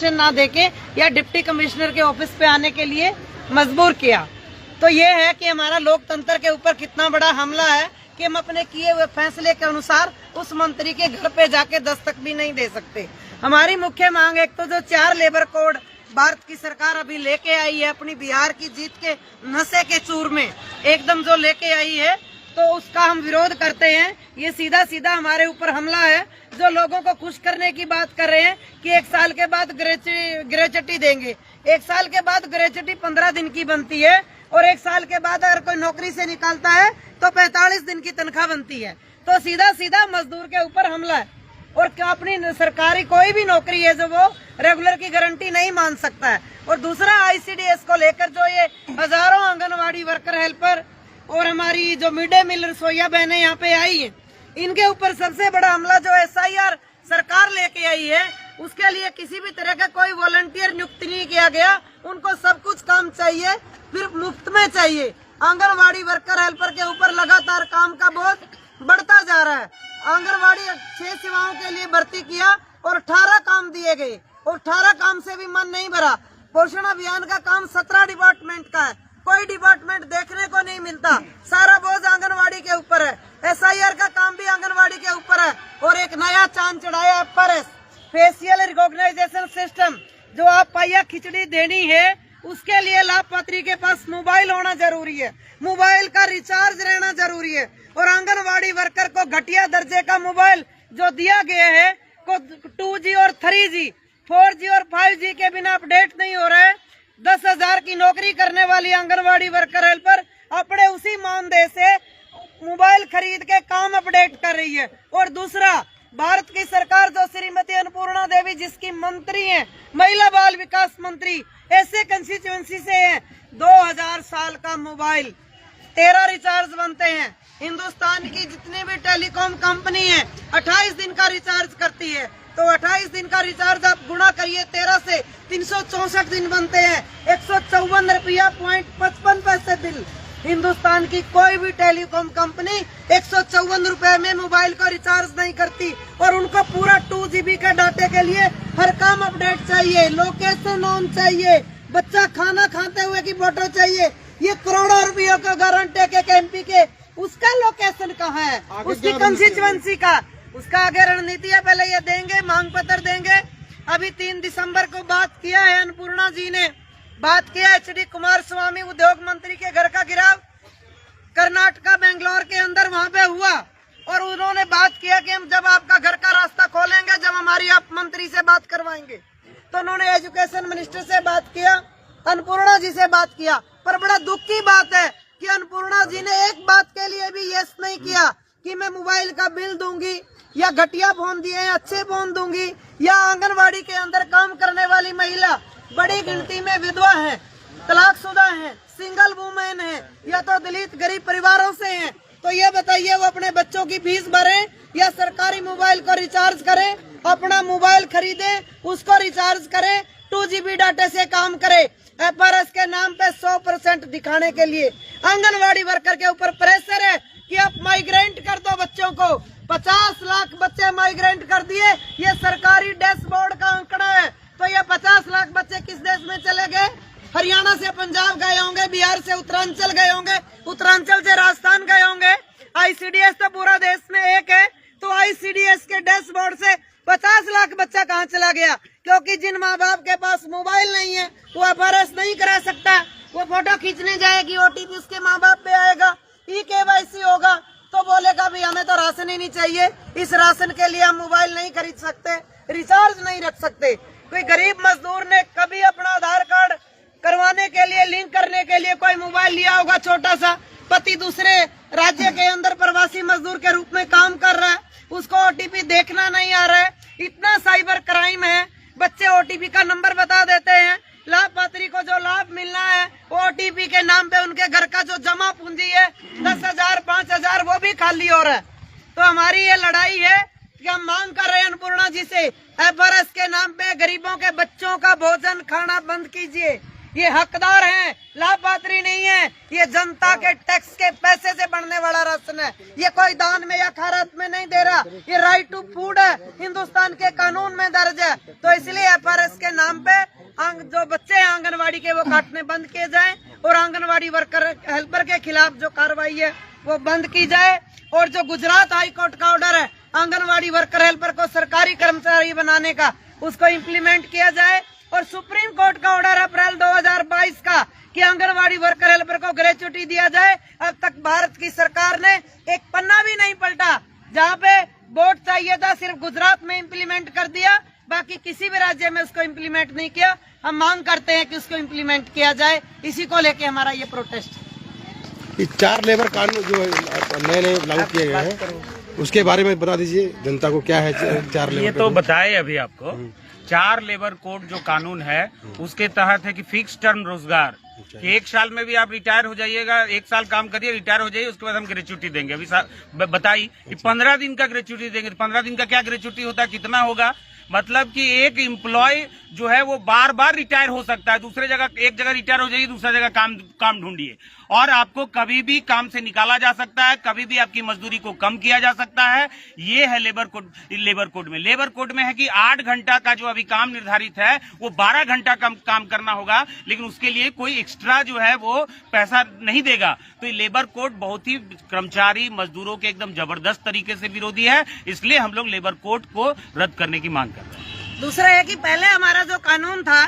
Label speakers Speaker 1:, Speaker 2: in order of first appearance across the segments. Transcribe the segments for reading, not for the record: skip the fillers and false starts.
Speaker 1: Connection ना देके या डिप्टी कमिश्नर के ऑफिस पे आने के लिए मजबूर किया। तो ये है कि हमारा लोकतंत्र के ऊपर कितना बड़ा हमला है कि हम अपने किए हुए फैसले के अनुसार उस मंत्री के घर पे जाके दस्तक भी नहीं दे सकते। हमारी मुख्य मांग एक तो जो 4 लेबर कोड भारत की सरकार अभी लेके आई है, अपनी बिहार की जीत के नशे के चूर में एकदम जो लेके आई है, तो उसका हम विरोध करते हैं। ये सीधा सीधा हमारे ऊपर हमला है। जो लोगों को खुश करने की बात कर रहे हैं कि 1 साल के बाद ग्रेचुटी देंगे। 1 साल के बाद ग्रेचुटी 15 दिन की बनती है और 1 साल के बाद अगर कोई नौकरी से निकालता है तो 45 दिन की तनख्वाह बनती है। तो सीधा सीधा मजदूर के ऊपर हमला है। और क्या अपनी सरकारी कोई भी नौकरी है जो वो रेगुलर की गारंटी नहीं मान सकता है। और दूसरा ICDS को लेकर जो ये हजारों आंगनवाड़ी वर्कर, हेल्पर और हमारी जो मिड डे मील रसोइया बहनें यहाँ पे आई हैं, इनके ऊपर सबसे बड़ा हमला जो SIR सरकार लेके आई है, उसके लिए किसी भी तरह का कोई वॉलंटियर नियुक्त नहीं किया गया। उनको सब कुछ काम चाहिए, फिर मुफ्त में चाहिए। आंगनवाड़ी वर्कर, हेल्पर के ऊपर लगातार काम का बोझ बढ़ता जा रहा है। आंगनवाड़ी 6 सेवाओं के लिए भर्ती किया और 18 काम दिए गए और 18 काम से भी मन नहीं भरा। पोषण अभियान का काम 17 डिपार्टमेंट का है, कोई डिपार्टमेंट देखने को नहीं मिलता। सारा बोझ आंगनवाड़ी के ऊपर है। SIR का काम भी आंगनवाड़ी के ऊपर है। और एक नया चांद चढ़ाया FRS, फेशियल रिकॉग्नाइजेशन सिस्टम। जो आप पाइया खिचड़ी देनी है उसके लिए लाभपात्री के पास मोबाइल होना जरूरी है, मोबाइल का रिचार्ज रहना जरूरी है। और आंगनवाड़ी वर्कर को घटिया दर्जे का मोबाइल जो दिया गया है को 2G और 3G, 4G और 5G के बिना अपडेट नहीं हो रहा है। 10,000 की नौकरी करने वाली आंगनवाड़ी वर्कर, हेल्पर अपने उसी मानदेय से मोबाइल खरीद के काम अपडेट कर रही है। और दूसरा, भारत की सरकार जो श्रीमती अन्नपूर्णा देवी जिसकी मंत्री हैं, महिला बाल विकास मंत्री, ऐसे कंस्टिट्यूएंसी से हैं, 2000 साल का मोबाइल 13 रिचार्ज बनते हैं। हिंदुस्तान की जितनी भी टेलीकॉम कंपनी है 28 दिन का रिचार्ज करती है। तो 28 दिन का रिचार्ज आप गुणा करिए 13 से, 364 दिन बनते हैं। 154 रुपया .55 बिल। हिंदुस्तान की कोई भी टेलीकॉम कंपनी 154 रुपए में मोबाइल का रिचार्ज नहीं करती। और उनको पूरा 2 GB के डाटे के लिए हर काम अपडेट चाहिए, लोकेशन ऑन चाहिए, बच्चा खाना खाते हुए की फोटो चाहिए। ये करोड़ों रुपयों का गारंटी के MP के, उसका लोकेशन कहाँ है, उसकी कंस्टिट्यूएंसी का, उसका आगे रणनीति है। पहले ये देंगे, मांग पत्र देंगे। अभी 3 दिसंबर को बात किया है अन्नपूर्णा जी ने, बात किया HD कुमारस्वामी उद्योग मंत्री के घर का गिराव कर्नाटका बेंगलोर के अंदर वहाँ पे हुआ। और उन्होंने बात किया कि हम जब आपका घर का रास्ता खोलेंगे, जब हमारी आप मंत्री से बात करवाएंगे। तो उन्होंने एजुकेशन मिनिस्टर से बात किया, अन्नपूर्णा जी से बात किया। पर बड़ा दुख की बात है कि अन्नपूर्णा जी ने एक बात के लिए भी यस नहीं किया कि मैं मोबाइल का बिल दूंगी या घटिया फोन दिए अच्छे फोन दूंगी, या आंगनवाड़ी के अंदर काम करने वाली महिला बड़ी गिनती में विधवा है, तलाकशुदा है, सिंगल वुमेन है, या तो दलित गरीब परिवारों से हैं। तो ये बताइए वो अपने बच्चों की फीस भरे या सरकारी मोबाइल को रिचार्ज करे, अपना मोबाइल खरीदे, उसको रिचार्ज करे, 2 GB डाटा से काम करे। FRS के नाम पे 100% दिखाने के लिए आंगनवाड़ी वर्कर के ऊपर प्रेशर है कि आप माइग्रेंट कर दो बच्चों को। 50 लाख बच्चे माइग्रेंट कर दिए, ये सरकारी डैशबोर्ड का आंकड़ा है। तो ये 50 लाख बच्चे किस देश में चले गए? हरियाणा से पंजाब गए होंगे, बिहार से उत्तरांचल गए होंगे, उत्तरांचल से राजस्थान गए होंगे। ICDS तो पूरा देश में एक है, तो ICDS के डैशबोर्ड से 50 लाख बच्चा कहाँ चला गया? क्योंकि जिन माँ बाप के पास मोबाइल नहीं है वो FRS नहीं करा सकता। वो फोटो खींचने जाएगी, OTP उसके माँ बाप पे आएगा, EKYC होगा, तो बोलेगा भी हमें तो राशन ही नहीं चाहिए, इस राशन के लिए हम मोबाइल नहीं खरीद सकते, रिचार्ज नहीं रख सकते। कोई गरीब मजदूर ने कभी अपना आधार कार्ड करवाने के लिए, लिंक करने के लिए कोई मोबाइल लिया होगा छोटा सा, पति दूसरे राज्य के अंदर प्रवासी मजदूर के रूप में काम कर रहा है, उसको OTP देखना नहीं आ रहा है। इतना साइबर क्राइम है, बच्चे OTP का नंबर बता देते हैं, लाभपात्री को जो लाभ मिलना है OTP के नाम पे उनके घर का जो जमा पूंजी है 10,000 5,000 वो भी खाली हो रहा है। तो हमारी ये लड़ाई है कि हम मांग कर रहे हैं अन्नपूर्णा जी से, FRS के नाम पे गरीबों के बच्चों का भोजन खाना बंद कीजिए। ये हकदार हैं, लाभपात्री नहीं है। ये जनता के टैक्स के पैसे से बनने वाला राशन है। ये कोई दान में या खैरात में नहीं दे रहा। ये राइट टू फूड है, हिंदुस्तान के कानून में दर्ज है। तो इसलिए FRS के नाम पे जो बच्चे हैं आंगनवाड़ी के वो काटने बंद किए जाएं और आंगनवाड़ी वर्कर हेल्पर के खिलाफ जो कार्रवाई है वो बंद की जाए। और जो गुजरात हाई कोर्ट का ऑर्डर है आंगनवाड़ी वर्कर हेल्पर को सरकारी कर्मचारी बनाने का, उसको इम्प्लीमेंट किया जाए। और सुप्रीम कोर्ट का ऑर्डर अप्रैल 2022 का कि आंगनवाड़ी वर्कर हेल्पर को ग्रेच्युटी दिया जाए। अब तक भारत की सरकार ने एक पन्ना भी नहीं पलटा। जहाँ पे बोर्ड चाहिए था सिर्फ गुजरात में इम्प्लीमेंट कर दिया, बाकी किसी भी राज्य में उसको इम्प्लीमेंट नहीं किया। हम मांग करते हैं कि उसको इम्प्लीमेंट किया जाए। इसी को लेके हमारा ये प्रोटेस्ट है।
Speaker 2: 4 लेबर कानून जो नए लागू किए गए हैं उसके बारे में बता दीजिए जनता को, क्या है 4 लेबर?
Speaker 3: ये तो बताए अभी आपको। 4 लेबर कोड जो कानून है उसके तहत है कि फिक्स टर्म रोजगार, कि 1 साल में भी आप रिटायर हो जाइएगा, 1 साल काम करिए, रिटायर हो जाइए, उसके बाद हम ग्रेच्युटी देंगे। अभी बताई कि 15 दिन का ग्रेच्युटी देंगे। 15 दिन का क्या ग्रेच्युटी होता है, कितना होगा? मतलब कि एक एम्प्लॉय जो है वो बार बार रिटायर हो सकता है। दूसरे जगह, एक जगह रिटायर हो जाइए, दूसरा जगह काम ढूंढिए, और आपको कभी भी काम से निकाला जा सकता है, कभी भी आपकी मजदूरी को कम किया जा सकता है। ये है लेबर कोड। लेबर कोड में है कि 8 घंटा का जो अभी काम निर्धारित है वो 12 घंटा काम करना होगा, लेकिन उसके लिए कोई एक्स्ट्रा जो है वो पैसा नहीं देगा। तो ये लेबर कोड बहुत ही कर्मचारी मजदूरों के एकदम जबरदस्त तरीके से विरोधी है। इसलिए हम लोग लेबर कोड को रद्द करने की मांग कर रहे हैं।
Speaker 1: दूसरा है कि पहले हमारा जो कानून था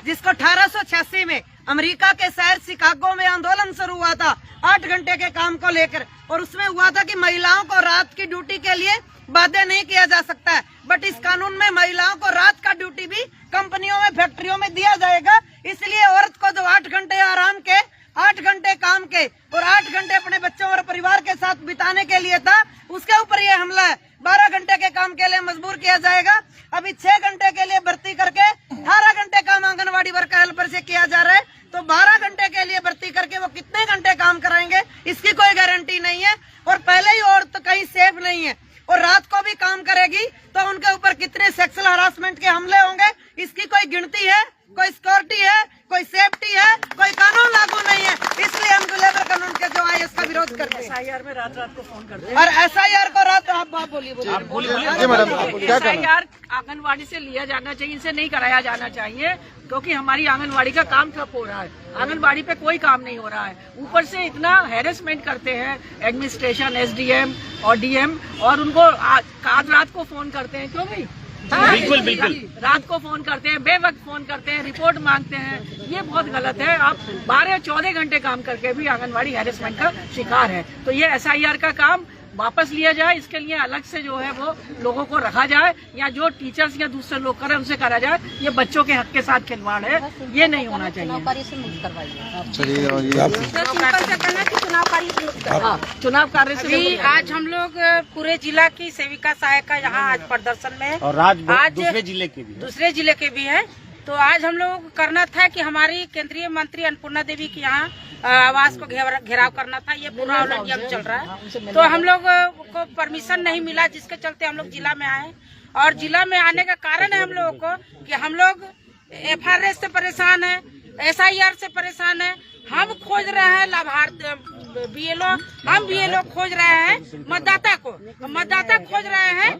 Speaker 1: जिसको 1886 में अमेरिका के शहर शिकागो में आंदोलन शुरू हुआ था 8 घंटे के काम को लेकर, और उसमें हुआ था कि महिलाओं को रात की ड्यूटी के लिए बाध्य नहीं किया जा सकता है। बट इस कानून में महिलाओं को रात का ड्यूटी भी कंपनियों में, फैक्ट्रियों में दिया जाएगा। इसलिए औरत को जो 8 घंटे आराम के, 8 घंटे काम के और 8 घंटे अपने बच्चों और परिवार के साथ बिताने के लिए था, उसके ऊपर ये हमला है। 12 घंटे के काम के लिए मजबूर किया जाएगा। अभी 6 घंटे के लिए भर्ती करके 18 घंटे काम आंगनवाड़ी वर्कर हेल्पर से किया जा रहा है। तो 12 घंटे के लिए भर्ती करके वो कितने घंटे काम कराएंगे इसकी कोई गारंटी नहीं है। और पहले ही औरत कहीं सेफ नहीं है, और रात को भी काम करेगी तो उनके ऊपर कितने सेक्सुअल हरासमेंट के हमले होंगे इसकी कोई गिनती है, कोई सिक्योरिटी है, कोई सेफ्टी है, कोई कानून लागू नहीं है। इसलिए हम लेबर कानून के जो है इसका विरोध करते हैं।
Speaker 4: SIR में रात को फोन करते हैं,
Speaker 1: और SIR को रात आप बोलिए
Speaker 4: SIR आंगनवाड़ी से लिया जाना चाहिए, इनसे नहीं कराया जाना चाहिए, क्योंकि हमारी आंगनवाड़ी का काम ठप हो रहा है। आंगनवाड़ी पे कोई काम नहीं हो रहा है। ऊपर से इतना हैरेसमेंट करते हैं एडमिनिस्ट्रेशन, SDM और DM, और उनको आज रात को फोन करते हैं। क्यों भाई?
Speaker 3: बिल्कुल
Speaker 4: रात को फोन करते हैं, बेवक्त फोन करते हैं, रिपोर्ट मांगते हैं। ये बहुत गलत है। आप 12-14 घंटे काम करके भी आंगनवाड़ी हैरेसमेंट का शिकार है। तो ये SIR का काम वापस लिया जाए। इसके लिए अलग से जो है वो लोगों को रखा जाए, या जो टीचर्स या दूसरे लोग करें उनसे करा जाए। ये बच्चों के हक के साथ खिलवाड़ है, ये नहीं होना चाहिए। चुनाव कार्य से
Speaker 5: आज हम लोग पूरे जिला की सेविका सहायिका यहाँ आज प्रदर्शन में,
Speaker 3: और आज दूसरे जिले के भी
Speaker 5: है। तो आज हम लोग करना था कि हमारी केंद्रीय मंत्री अन्नपूर्णा देवी की यहाँ आवास को घेराव करना था। ये पूरा नियम चल रहा है, तो हम लोग को परमिशन नहीं मिला, जिसके चलते हम लोग जिला में आए। और जिला में आने का कारण है हम लोगों को कि हम लोग FRS से परेशान है, SIR से परेशान है। हम खोज रहे हैं लाभार्थी BLO, हम BLO खोज रहे हैं मतदाता को, मतदाता खोज रहे हैं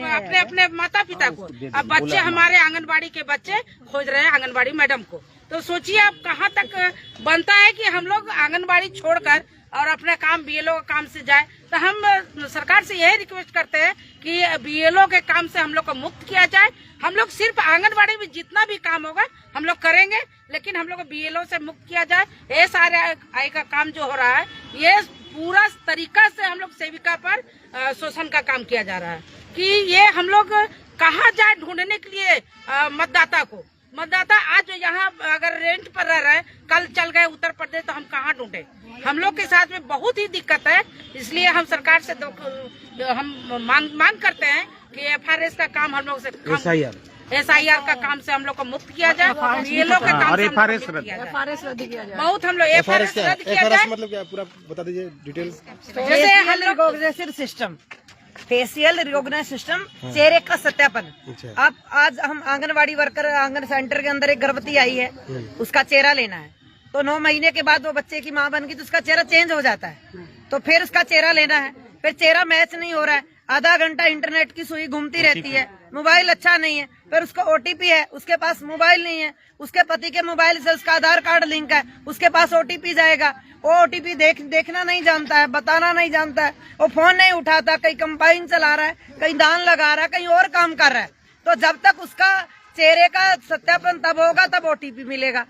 Speaker 5: अपने अपने माता पिता को। अब बच्चे हमारे आंगनबाड़ी के बच्चे खोज रहे हैं आंगनबाड़ी मैडम को। तो सोचिए अब कहाँ तक बनता है कि हम लोग आंगनबाड़ी छोड़कर और अपने काम BLO का काम से जाए। तो हम सरकार से यही रिक्वेस्ट करते हैं कि BLO के काम से हम लोग को मुक्त किया जाए। हम लोग सिर्फ आंगनबाड़ी में जितना भी काम होगा हम लोग करेंगे, लेकिन हम लोग को BLO से मुक्त किया जाए। SRI का काम जो हो रहा है ये पूरा तरीका से हम लोग सेविका पर शोषण का काम किया जा रहा है कि ये हम लोग कहाँ जाए ढूंढने के लिए मतदाता को। मतदाता आज यहाँ अगर रेंट पर रह रहे हैं, कल चल गए उत्तर प्रदेश, तो हम कहाँ ढूंढे? हम लोग के साथ में बहुत ही दिक्कत है। इसलिए हम सरकार से हम मांग करते हैं कि FRS का काम हम लोग से SIR का काम से हम लोग को मुक्त किया जाए, BLO का काम से FRS रद्द किया जाए। बहुत हम लोग FRS रद्द किया जाए।
Speaker 2: मतलब क्या पूरा बता दीजिए डिटेल्स।
Speaker 1: जैसे हम लोग सिस्टम फेशियल रिकॉग्निशन सिस्टम, चेहरे का सत्यापन।
Speaker 2: अच्छा।
Speaker 1: अब आज हम आंगनवाड़ी वर्कर आंगन सेंटर के अंदर एक गर्भवती आई है, उसका चेहरा लेना है, तो 9 महीने के बाद वो बच्चे की माँ बन गई तो उसका चेहरा चेंज हो जाता है, तो फिर उसका चेहरा लेना है, फिर चेहरा मैच नहीं हो रहा है, आधा घंटा इंटरनेट की सुई घूमती रहती है, मोबाइल अच्छा नहीं है, फिर उसका ओटीपी है, उसके पास मोबाइल नहीं है, उसके पति के मोबाइल से उसका आधार कार्ड लिंक है, उसके पास ओटीपी जाएगा, वो ओटीपी देखना नहीं जानता है, बताना नहीं जानता है, वो फोन नहीं उठाता, कहीं कंबाइन चला रहा है, कहीं दान लगा रहा है, कहीं और काम कर रहा है। तो जब तक उसका चेहरे का सत्यापन तब होगा तब ओटीपी मिलेगा,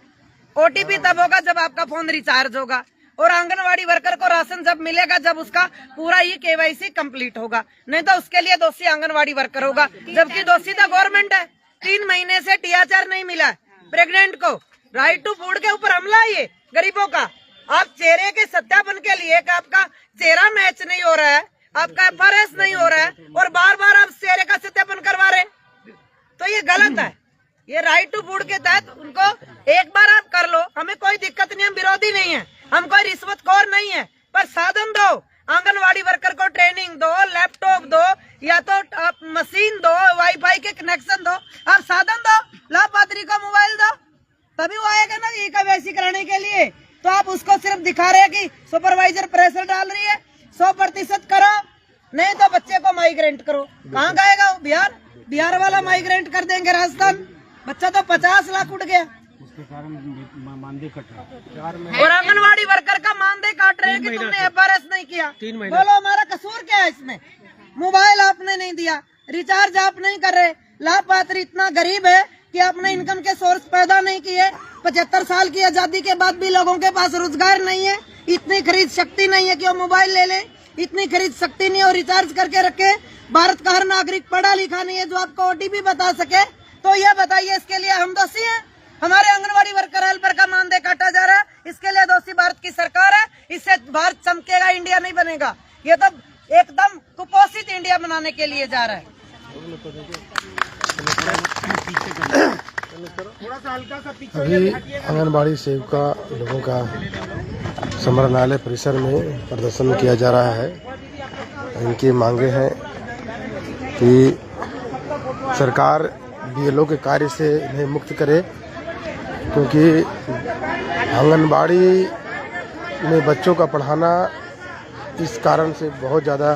Speaker 1: ओटीपी तब होगा जब आपका फोन रिचार्ज होगा, और आंगनवाड़ी वर्कर को राशन जब मिलेगा जब उसका पूरा ही केवाईसी कंप्लीट होगा, नहीं तो उसके लिए दोषी आंगनवाड़ी वर्कर होगा, जबकि दोषी तो गवर्नमेंट है। 3 महीने से टीआरआर नहीं मिला प्रेग्नेंट को, राइट टू फूड के ऊपर हमला है ये गरीबों का। आप चेहरे के सत्यापन के लिए कि आपका चेहरा मैच नहीं हो रहा है, आपका FRS नहीं हो रहा है, और बार बार आप चेहरे का सत्यापन करवा रहे, तो ये गलत है। ये राइट टू फूड के तहत उनको एक बार आप कर लो, हमें कोई दिक्कत नहीं, हम विरोधी नहीं है, हम कोई रिश्वतखोर नहीं है, पर साधन दो, आंगनवाड़ी वर्कर को ट्रेनिंग दो, लैपटॉप दो, या तो आप मशीन दो, वाईफाई के कनेक्शन दो, आप साधन दो, लाभार्थी को मोबाइल दो, तभी वो आएगा ना ये केवाईसी कराने के लिए। तो आप उसको सिर्फ दिखा रहे हैं कि सुपरवाइजर प्रेशर डाल रही है, 100% करो, नहीं तो बच्चे को माइग्रेंट करो। कहाँ गएगा वो? बिहार वाला माइग्रेंट कर देंगे राजस्थान, बच्चा तो 50 लाख उठ गया,
Speaker 3: उसके कारण मानदेय कट रहा।
Speaker 1: और आंगनवाड़ी वर्कर का मानदेय काट रहे हैं कि तुमने FRS नहीं किया। बोलो हमारा कसूर क्या है इसमें? मोबाइल आपने नहीं दिया, रिचार्ज आप नहीं कर रहे, लाभार्थी इतना गरीब है कि आपने इनकम के सोर्स पैदा नहीं किए। 75 साल की आजादी के बाद भी लोगों के पास रोजगार नहीं है, इतनी खरीद शक्ति नहीं है कि वो मोबाइल ले ले, इतनी खरीद शक्ति नहीं है और रिचार्ज करके रखे। भारत का हर नागरिक पढ़ा लिखा नहीं है जो आपको OTP बता सके, तो यह बताइए इसके लिए हम दोषी हैं? हमारे आंगनवाड़ी वर्कर हेल्पर का मानदेय काटा जा रहा है, इसके लिए दोषी भारत की सरकार है। इससे भारत चमकेगा, इंडिया नहीं बनेगा। ये तो एकदम कुपोषित इंडिया बनाने के लिए जा रहा है।
Speaker 2: अभी आंगनबाड़ी सेविका लोगों का समरनालय परिसर में प्रदर्शन किया जा रहा है। इनकी मांगे हैं कि सरकार BLO के कार्य से इन्हें मुक्त करे, क्योंकि आंगनबाड़ी में बच्चों का पढ़ाना इस कारण से बहुत ज़्यादा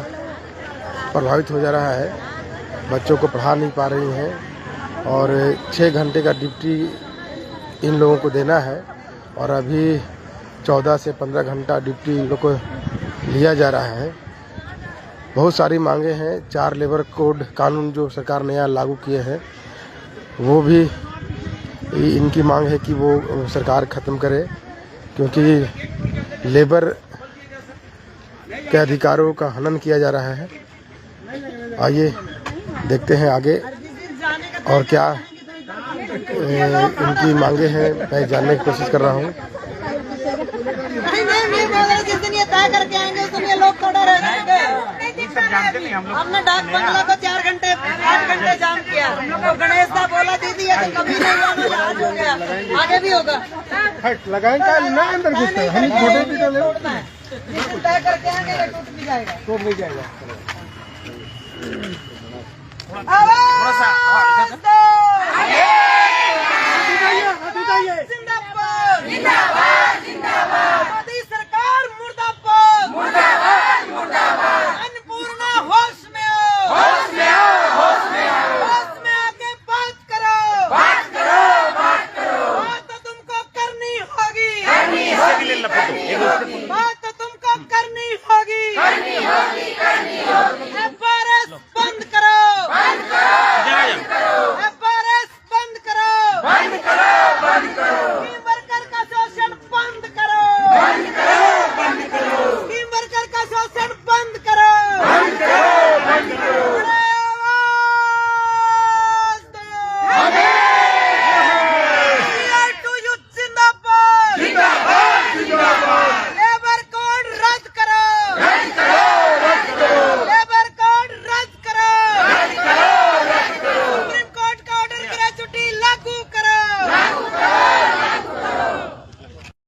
Speaker 2: प्रभावित हो जा रहा है। बच्चों को पढ़ा नहीं पा रही हैं और 6 घंटे का ड्यूटी इन लोगों को देना है, और अभी 14 से 15 घंटा ड्यूटी इन लोग को लिया जा रहा है। बहुत सारी मांगे हैं। 4 लेबर कोड कानून जो सरकार ने यहाँ लागू किए हैं, वो भी इनकी मांग है कि वो सरकार ख़त्म करे, क्योंकि लेबर के अधिकारों का हनन किया जा रहा है। आइए देखते हैं आगे और क्या इनकी मांगे हैं, मैं जानने की कोशिश कर रहा हूँ।
Speaker 1: जिस दिन ये तय करके आएंगे उस दिन ये लोग थोड़ा रह जाएंगे। हमने डाक बंगला को 4 घंटे 8 घंटे जाम किया, तो गणेश दा बोला दीदी है तो कभी नहीं हुआ, ना आज हो गया, आगे भी होगा।
Speaker 2: लगाएंगे ना अंदर घुसते हैं, हम फोटो भी तो
Speaker 1: तोड़ना है, जिस दिन तय करके आएंगे ये टूट भी जाएगा,
Speaker 2: टूट नहीं जाएगा।
Speaker 1: आवाज दो।